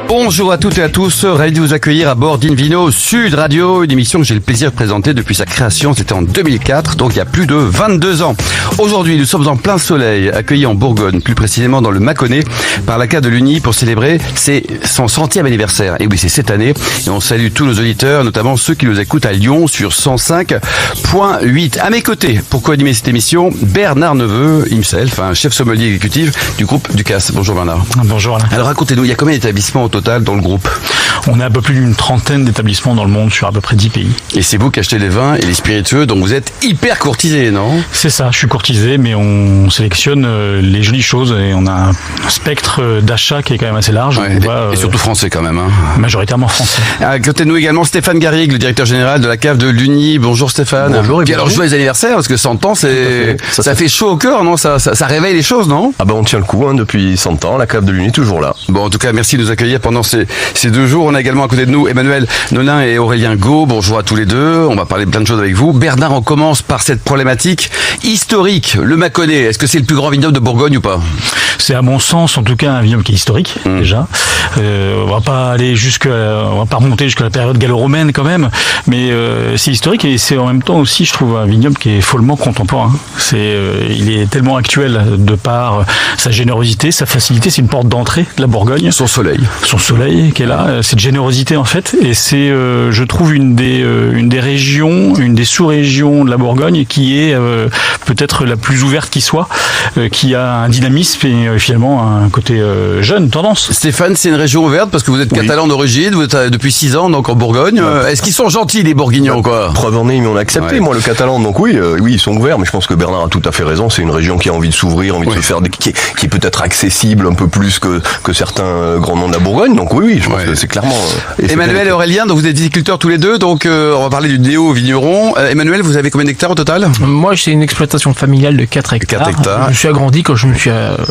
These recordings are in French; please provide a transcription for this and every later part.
Bonjour à toutes et à tous, ravi de vous accueillir à bord d'Invino Sud Radio, une émission que j'ai le plaisir de présenter depuis sa création, c'était en 2004, donc il y a plus de 22 ans. Aujourd'hui, nous sommes en plein soleil, accueillis en Bourgogne, plus précisément dans le Mâconnais, par la cave de l'Uni pour célébrer son 100e anniversaire. Et oui, c'est cette année, et on salue tous nos auditeurs, notamment ceux qui nous écoutent à Lyon sur 105.8. À mes côtés, pour co-animer cette émission, Bernard Neveu, himself, un chef sommelier exécutif du groupe Ducasse. Bonjour Bernard. Bonjour Alain. Alors racontez-nous, il y a combien d'établissements au total dans le groupe? On a un peu plus d'une trentaine d'établissements dans le monde sur à peu près 10 pays. Et c'est vous qui achetez les vins et les spiritueux, donc vous êtes hyper courtisé, non? C'est ça, je suis courtisé, mais on sélectionne les jolies choses et on a un spectre d'achat qui est quand même assez large. Ouais, et surtout français quand même. Hein. Majoritairement français. À côté de nous également Stéphane Garrigue, le directeur général de la cave de l'Uni. Bonjour Stéphane. Bonjour. Et alors joyeux anniversaire, parce que 100 ans, ça fait chaud au cœur, non? Ça réveille les choses, non? Ah ben on tient le coup depuis 100 ans, la cave de l'Uni toujours là. Bon, en tout cas, merci de nous accueillir pendant ces 2 jours. On a également à côté de nous Emmanuel Nolin et Aurélien Gaud. Bonjour à tous les deux. On va parler de plein de choses avec vous. Bernard, on commence par cette problématique historique. Le Mâconnais, est-ce que c'est le plus grand vignoble de Bourgogne ou pas? C'est à mon sens, en tout cas, un vignoble qui est historique déjà. On va pas remonter jusqu'à la période gallo-romaine quand même, mais c'est historique et c'est en même temps aussi, je trouve, un vignoble qui est follement contemporain. Il est tellement actuel de par sa générosité, sa facilité. C'est une porte d'entrée de la Bourgogne. Son soleil qui est là, cette générosité en fait, et c'est, je trouve, une des régions, une des sous-régions de la Bourgogne qui est peut-être la plus ouverte qui soit, qui a un dynamisme et finalement un côté jeune, tendance. Stéphane, c'est une région ouverte parce que vous êtes catalan d'origine, vous êtes depuis 6 ans donc en Bourgogne. Est-ce qu'ils sont gentils les Bourguignons quoi? Preuve en est, ils m'ont accepté, moi le catalan, donc oui, ils sont ouverts, mais je pense que Bernard a tout à fait raison, c'est une région qui a envie de s'ouvrir, envie de se faire, qui est peut-être accessible un peu plus que certains grands noms de la Bourgogne, donc oui, je pense que c'est clairement... Emmanuel et Aurélien, donc vous êtes viticulteurs tous les deux, donc on va parler du néo-vigneron. Emmanuel, vous avez combien d'hectares au total? Moi, c'est une exploitation familiale de 4 hectares. 4 hectares. Je me suis agrandi quand je me suis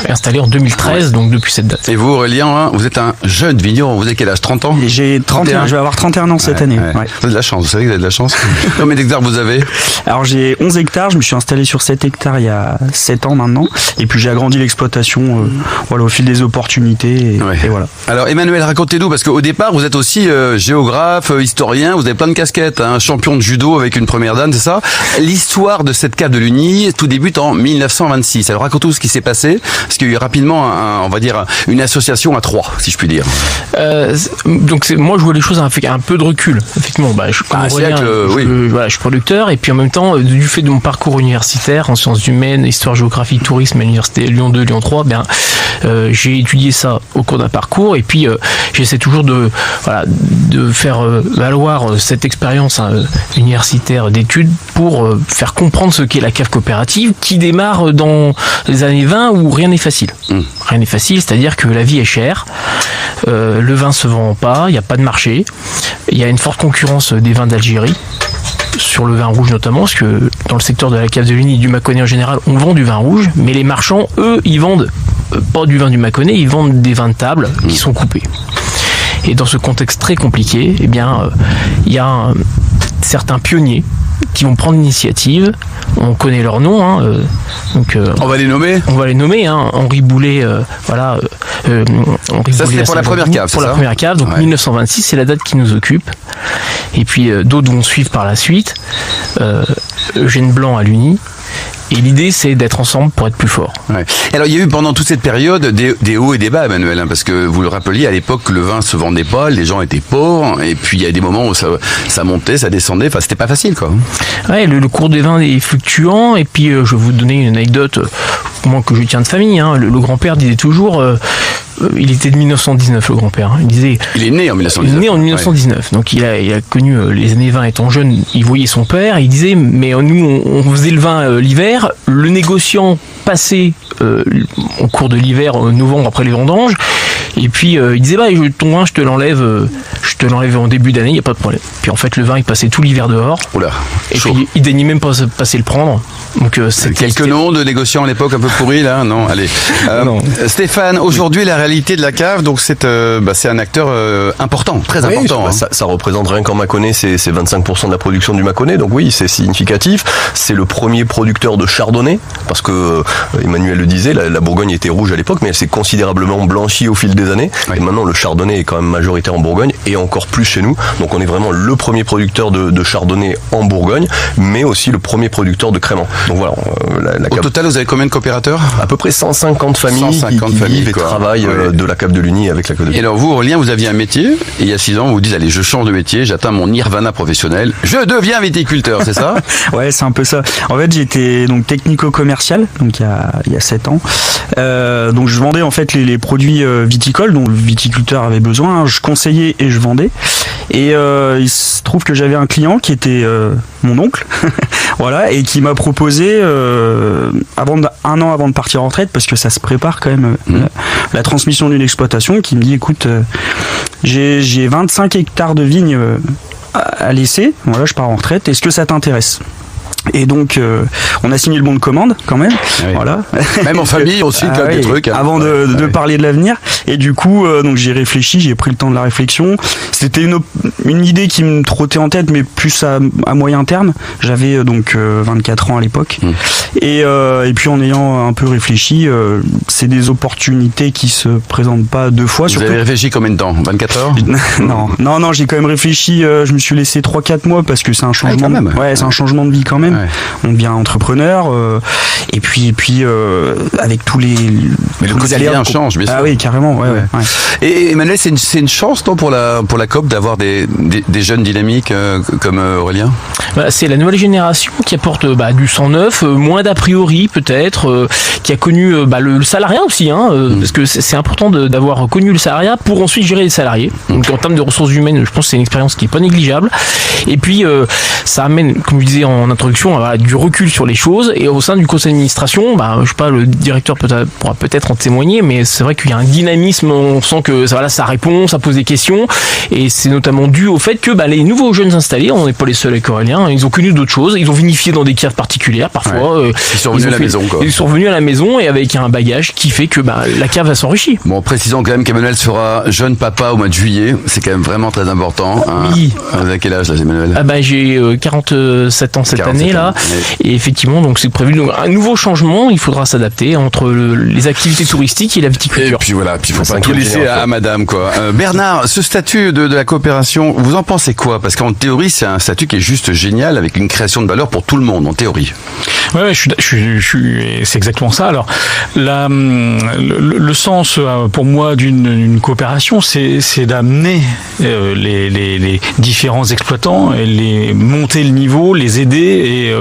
installé en 2013, donc depuis cette date. Et vous, Aurélien, vous êtes un jeune vigneron, vous avez quel âge? 30 ans? J'ai 31, je vais avoir 31 ans cette année. Ouais. Vous avez de la chance, vous savez que vous avez de la chance. Combien d'hectares vous avez? Alors j'ai 11 hectares, je me suis installé sur 7 hectares il y a 7 ans maintenant, et puis j'ai agrandi l'exploitation au fil des opportunités, et voilà. Alors Emmanuel, racontez-nous, parce qu'au départ vous êtes aussi géographe, historien, vous avez plein de casquettes, champion de judo avec une première dame, c'est ça? L'histoire de cette cave de l'Uni, tout débute en 1926. Alors racontez-nous ce qui s'est passé, parce qu'il y a eu rapidement, on va dire, une association à 3, si je puis dire. Donc moi je vois les choses avec un peu de recul. Effectivement, je suis producteur, et puis en même temps, du fait de mon parcours universitaire en sciences humaines, histoire, géographie, tourisme à l'université Lyon 2, Lyon 3, j'ai étudié ça au cours d'un parcours, et puis j'essaie toujours de faire valoir cette expérience universitaire d'études pour faire comprendre ce qu'est la cave coopérative, qui démarre dans les années 20 où rien n'est facile. Rien n'est facile, c'est-à-dire que la vie est chère, le vin se vend pas, il n'y a pas de marché, il y a une forte concurrence des vins d'Algérie, sur le vin rouge notamment, parce que dans le secteur de la cave de l'Uni et du Mâconnais en général, on vend du vin rouge, mais les marchands, eux, ils vendent pas du vin du Mâconnais, ils vendent des vins de table qui sont coupés. Et dans ce contexte très compliqué, il y a certains pionniers qui vont prendre l'initiative. On connaît leur nom, on va les nommer. Henri Boulet, Henri ça Boulet, c'était pour la première cave. Pour la première cave, donc 1926, c'est la date qui nous occupe. Et puis d'autres vont suivre par la suite. Eugène Blanc à l'Uni. Et l'idée, c'est d'être ensemble pour être plus fort. Ouais. Alors, il y a eu pendant toute cette période des hauts et des bas, Emmanuel, parce que vous le rappeliez, à l'époque, le vin se vendait pas, les gens étaient pauvres, et puis il y a des moments où ça montait, ça descendait, enfin, c'était pas facile, quoi. Ouais, le cours des vins est fluctuant, et puis je vais vous donner une anecdote, moi, que je tiens de famille, Le grand-père disait toujours, il était de 1919, le grand-père. Il est né en 1919. Il est né en 1919, donc il a connu les années 20 étant jeune, il voyait son père, il disait, mais nous, on faisait le vin l'hiver, le négociant passait au cours de l'hiver, novembre, après les vendanges, et puis il disait, ton vin, je te je te l'enlève en début d'année, il n'y a pas de problème. Puis en fait, le vin, il passait tout l'hiver dehors. Oula, et chaud. puis il daignait même pas passer le prendre. Donc, quelques noms de négociants à l'époque un peu pourris là, non, allez. Non. Stéphane, aujourd'hui la réalité de la cave, donc c'est un acteur important, très important. Ça représente rien qu'en Mâconnais, c'est 25% de la production du Mâconnais, donc oui, c'est significatif. C'est le premier producteur de chardonnay, parce que Emmanuel le disait, la Bourgogne était rouge à l'époque, mais elle s'est considérablement blanchie au fil des années. Oui. Et maintenant le chardonnay est quand même majoritaire en Bourgogne et encore plus chez nous. Donc on est vraiment le premier producteur de chardonnay en Bourgogne, mais aussi le premier producteur de crémant. Donc voilà. Au total, vous avez combien de coopérateurs ? À peu près 150 familles qui vivent et travaillent de la cave de Lugny avec la cave de Lugny. Et alors vous, Aurélien, vous aviez un métier, et il y a 6 ans, vous vous dites, allez, je change de métier, j'atteins mon nirvana professionnel, je deviens viticulteur, c'est ça ? Ouais, c'est un peu ça. En fait, j'étais donc technico-commercial, donc il y a 7 ans. Donc je vendais en fait les produits viticoles dont le viticulteur avait besoin. Je conseillais et je vendais. Et il se trouve que j'avais un client qui était mon oncle, voilà, et qui m'a proposé un an avant de partir en retraite, parce que ça se prépare quand même la transmission d'une exploitation, qui me dit écoute, j'ai 25 hectares de vignes à laisser, voilà, je pars en retraite, est-ce que ça t'intéresse ? Et donc on a signé le bon de commande quand même, oui. Voilà. Même en famille aussi, des trucs. Hein. Avant de parler de l'avenir. Et du coup, donc j'ai réfléchi, j'ai pris le temps de la réflexion. C'était une idée qui me trottait en tête, mais plus à moyen terme. J'avais donc 24 ans à l'époque. Et puis en ayant un peu réfléchi, c'est des opportunités qui se présentent pas deux fois. Vous avez réfléchi combien de temps ? 24 heures ? Non, j'ai quand même réfléchi. Je me suis laissé 3-4 mois parce que c'est un changement. C'est un changement de vie quand même. Ouais. On devient entrepreneur et puis avec tous les. Mais le quotidien change, bien sûr. Ah oui, carrément. Ouais. Et Emmanuel, c'est une chance, non, pour la COP d'avoir des jeunes dynamiques comme Aurélien. C'est la nouvelle génération qui apporte du sang neuf, moins d'a priori peut-être, qui a connu le salariat aussi, parce que c'est important d'avoir connu le salariat pour ensuite gérer les salariés. Donc en termes de ressources humaines, je pense que c'est une expérience qui est pas négligeable. Et puis ça amène, comme je disais en introduction, du recul sur les choses. Et au sein du conseil d'administration, je sais pas, le directeur pourra peut-être en témoigner, mais c'est vrai qu'il y a un dynamisme. On sent que ça répond, ça pose des questions, et c'est notamment dû au fait que les nouveaux jeunes installés, on n'est pas les seuls avec Aurélien, ils ont connu d'autres choses, ils ont vinifié dans des caves particulières parfois. Ouais. Ils sont revenus à la maison, quoi. Ils sont revenus à la maison et avec un bagage qui fait que la cave va s'enrichir. Bon, précisons quand même qu'Emmanuel sera jeune papa au mois de juillet, c'est quand même vraiment très important. Oui. À quel âge là, Emmanuel ? J'ai 47 ans cette année là, et effectivement donc c'est prévu un nouveau changement. Il faudra s'adapter entre les activités touristiques et la viticulture. Et puis voilà, il faut pas tout laisser à madame, quoi. Bernard, ce statut de la coopération, vous en pensez quoi ? Parce qu'en théorie, c'est un statut qui est juste génial, avec une création de valeur pour tout le monde, en théorie. Ouais, c'est exactement ça. Alors, le sens pour moi d'une coopération, c'est d'amener les différents exploitants et les monter le niveau, les aider, et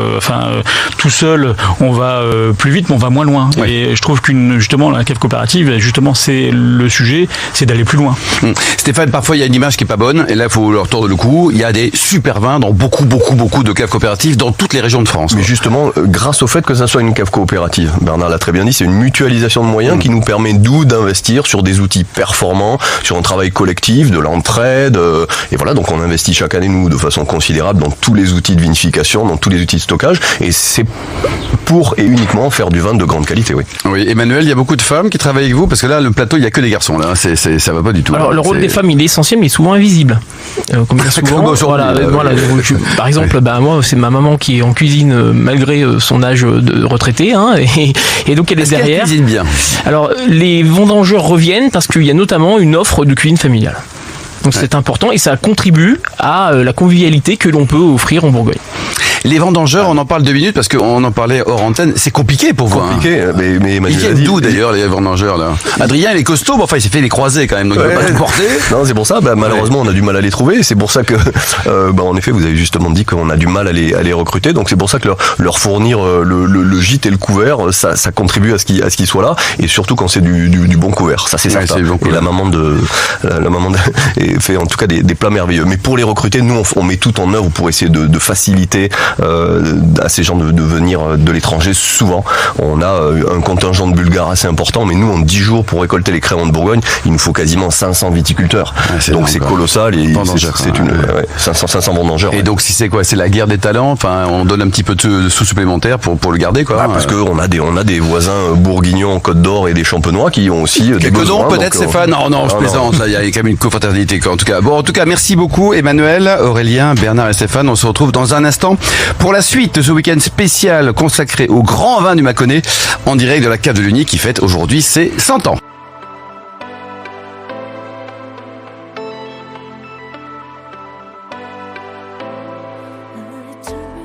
tout seul on va plus vite mais on va moins loin. Ouais. Et je trouve justement la cave coopérative, justement c'est le sujet, c'est d'aller plus loin. Stéphane, parfois il y a une image qui est pas bonne, et là il faut leur tordre le cou. Il y a des super vins dans beaucoup de caves coopératives dans toutes les régions de France. Mais justement, grâce au fait que ça soit une cave coopérative, Bernard l'a très bien dit, c'est une mutualisation de moyens qui nous permet d'investir sur des outils performants, sur un travail collectif, de l'entraide, et voilà, donc on investit chaque année nous de façon considérable dans tous les outils de vinification, dans tous les outils de stockage, et c'est pour et uniquement faire du vin de grande qualité, oui. Oui, Emmanuel, il y a beaucoup de femmes qui travaillent avec vous, parce que là, le plateau, il n'y a que des garçons, là, ça va pas du tout. Alors, le rôle des femmes, il est essentiel, mais souvent invisible. Comme souvent, par exemple, moi, c'est ma maman qui est en cuisine, malgré son âge de retraité, et donc elle est derrière. Elle cuisine bien. Alors, les vendangeurs reviennent parce qu'il y a notamment une offre de cuisine familiale. Donc c'est important, et ça contribue à la convivialité que l'on peut offrir en Bourgogne. Les vendangeurs, on en parle 2 minutes parce qu'on en parlait hors antenne. C'est compliqué pour vous. Compliqué, mais ils viennent d'où d'ailleurs les vendangeurs là ? Adrien, il est costaud, mais enfin il s'est fait les croisés quand même, donc il peut pas tout porter. Non, c'est pour ça. Malheureusement, on a du mal à les trouver. C'est pour ça que, en effet, vous avez justement dit qu'on a du mal à les recruter. Donc c'est pour ça que leur fournir le gîte et le couvert, ça contribue à ce qu'ils soient là. Et surtout quand c'est du bon couvert, ça c'est certain. Et la maman fait en tout cas des plats merveilleux. Mais pour les recruter, nous on met tout en œuvre pour essayer de faciliter à ces gens de venir de l'étranger. Souvent, on a un contingent de Bulgares assez important, mais nous, en 10 jours, pour récolter les créments de Bourgogne, il nous faut quasiment 500 viticulteurs. Donc c'est colossal et c'est une 500 vendangeurs. Et donc si c'est quoi, c'est la guerre des talents. Enfin, on donne un petit peu de sous supplémentaires pour le garder, quoi. Parce que on a des voisins bourguignons en Côte d'Or et des Champenois qui ont aussi des besoins. Peut-être, Stéphane. Non, je plaisante. Là, il y a quand même une confraternité, quoi. En tout cas, merci beaucoup, Emmanuel, Aurélien, Bernard et Stéphane. On se retrouve dans un instant pour la suite de ce week-end spécial consacré au grand vin du Mâconnais en direct de la cave de l'Uni qui fête aujourd'hui ses 100 ans. To